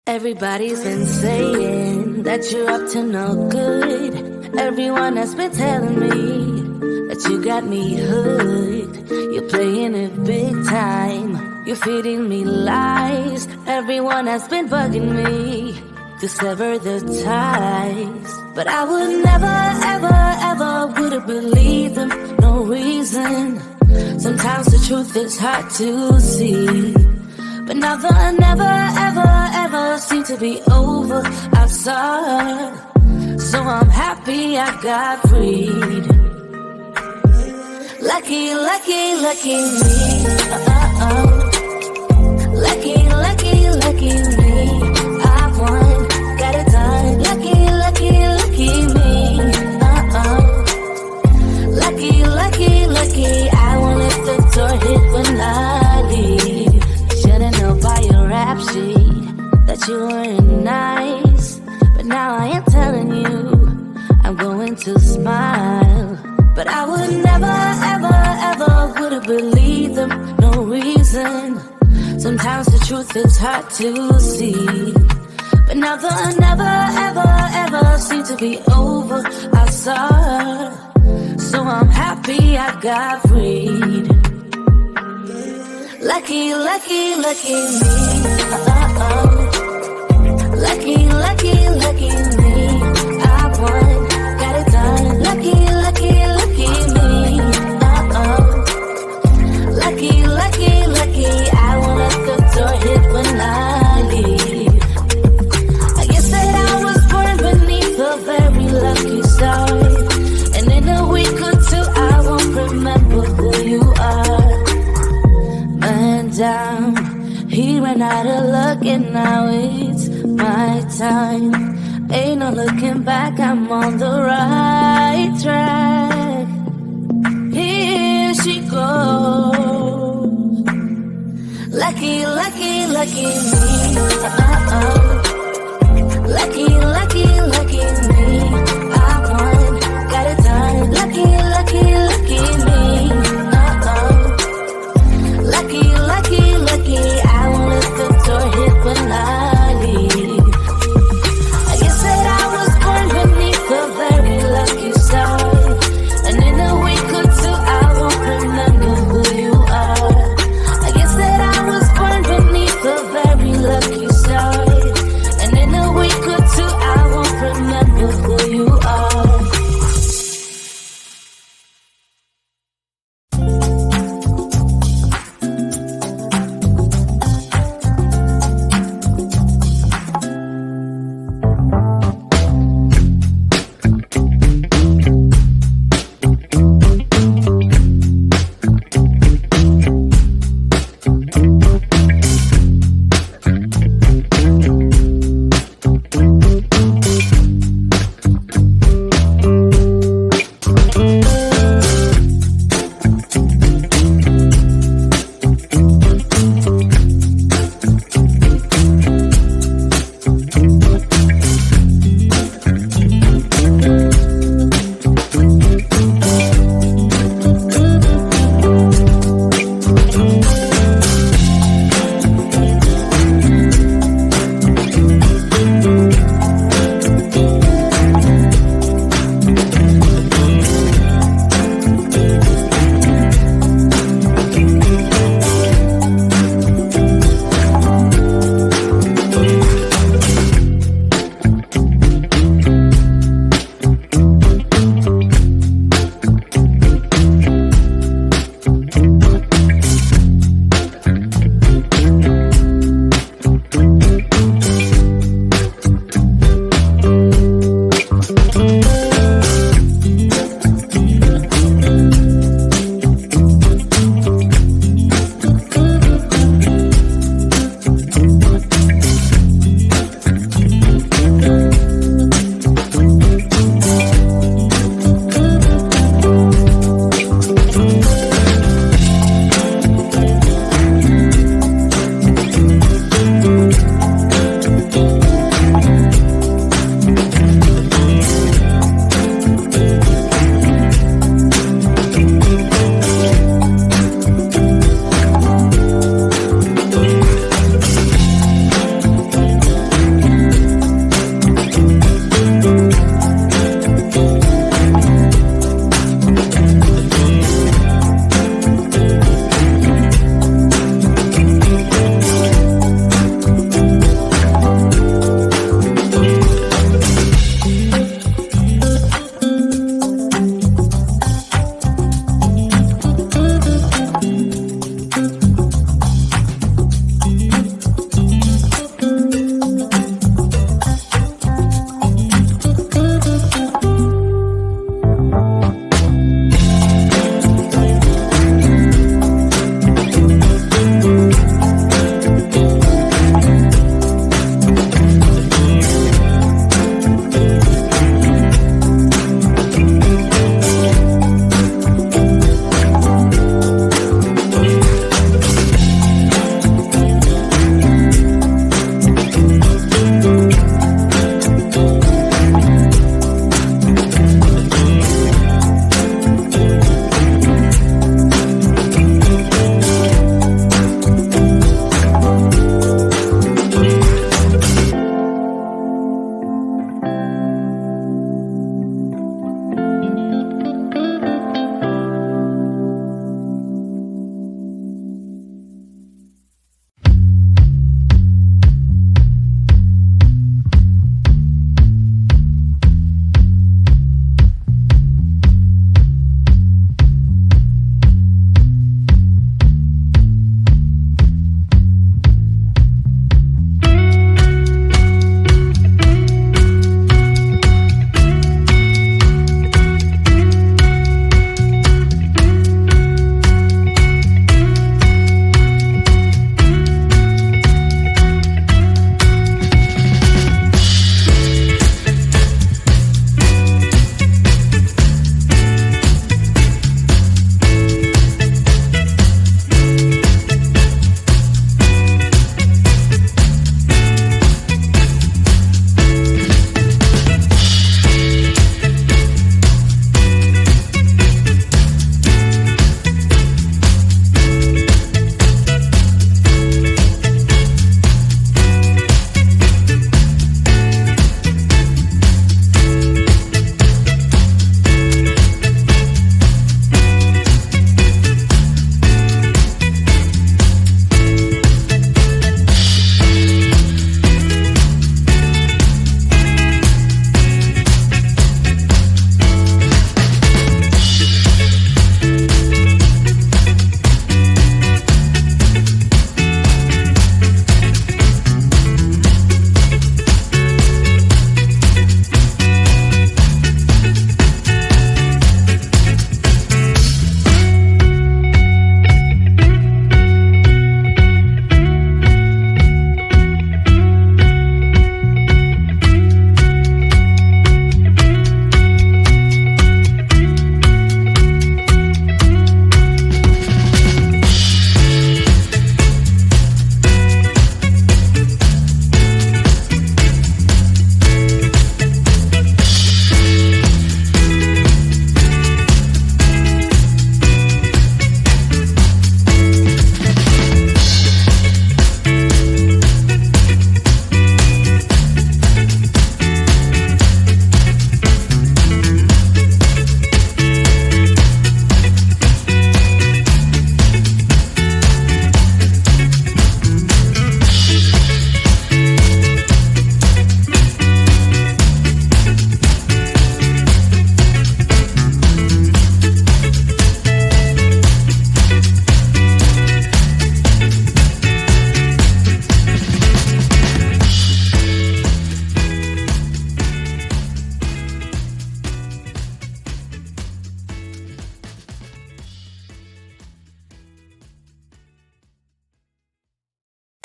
Everybody's been saying that you're up to no good. Everyone has been telling me that you got me hooked. You're playing it big time. You're feeding me lies. Everyone has been bugging me to sever the ties. But I would never, ever, ever would have believed them. No reason. Sometimes the truth is hard to see. But now the never, ever, ever seem to be over. I saw, so I'm happy I got freed. Lucky, lucky, lucky me. Lucky, lucky, lucky me. I won, got it done. Lucky, lucky, lucky me. Lucky, lucky, lucky. I won't let the door hit when I leave. Should've known by your rap sheet that you weren't nice. But now I am telling you, I'm going to smile. But I would never, ever, ever would have believed them. No reason. Sometimes the truth is hard to see. But now the never, ever, ever seem to be over. I saw, so I'm happy I got freed. Lucky, lucky, lucky me. Lucky, lucky, lucky me. I won, got it done. Lucky, lucky, lucky me. Lucky, lucky, lucky. I won't let the door hit when I leave. I guess that I was born beneath a very lucky star. And in a week or two I won't remember who you are. Down. He ran out of luck and now it's my time. Ain't no looking back, I'm on the right track. Here she goes. Lucky, lucky, lucky me. Lucky, lucky, lucky me. I won, got it done. Lucky, lucky, lucky me. Lucky, lucky, lucky, I won't let the door hit when I leave. I guess that I was born beneath a very lucky star. And in a week or two I won't remember who you are. I guess that I was born beneath a very lucky star.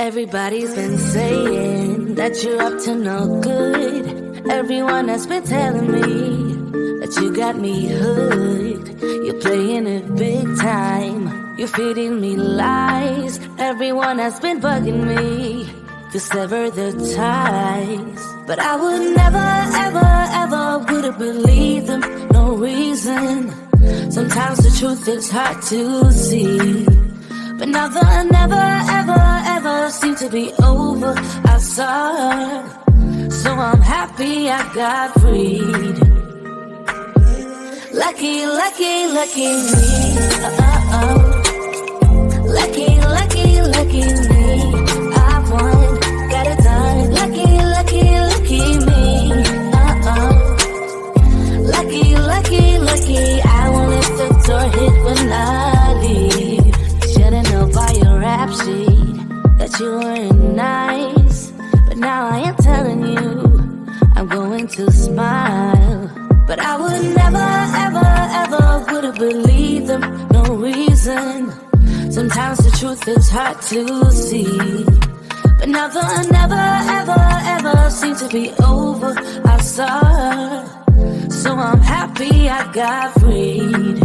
Everybody's been saying that you're up to no good. Everyone has been telling me that you got me hooked. You're playing it big time. You're feeding me lies. Everyone has been bugging me to sever the ties. But I would never, ever, ever would have believed them. No reason. Sometimes the truth is hard to see. But now the never, ever, ever seemed to be over. I saw her, so I'm happy I got freed. Lucky, lucky, lucky me. Lucky, lucky, lucky me. I won, got it done. Lucky, lucky, lucky me. Lucky, lucky, lucky. I won't let the door hit when I leave. Should've known by your rap sheet that you weren't nice. But now I am telling you, I'm going to smile. But I would never, ever, ever would have believed them. No reason. Sometimes the truth is hard to see. But now the never, ever, ever seemed to be over. I saw her, so I'm happy I got freed.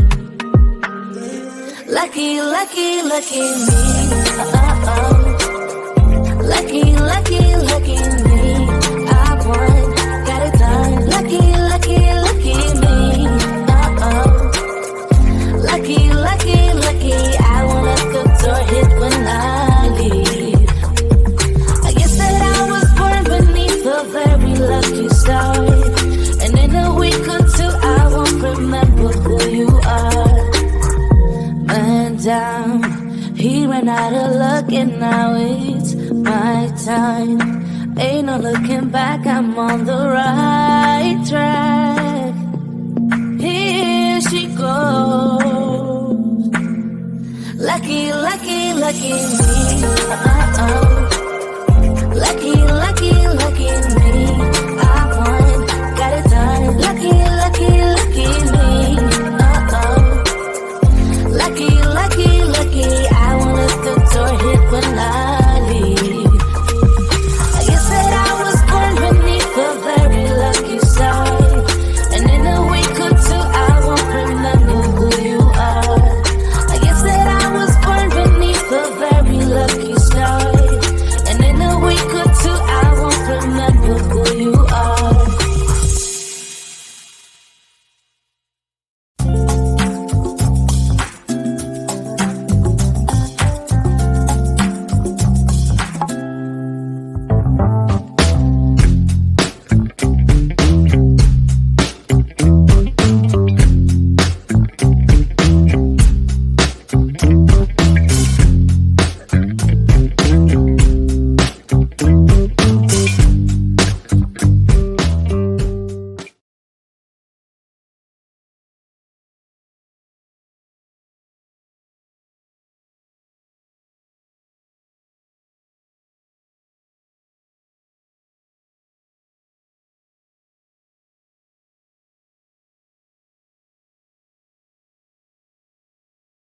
Lucky, lucky, lucky me. Lucky, lucky, lucky me. I won, got it done. Lucky, lucky, lucky me. Lucky, lucky, lucky. I won't let the door hit when I leave. I guess that I was born beneath a very lucky star. And in a week or two I won't remember who you are. Man down, he ran out of luck and now it's my time. Ain't no looking back, I'm on the right track. Here she goes. Lucky, lucky, lucky me.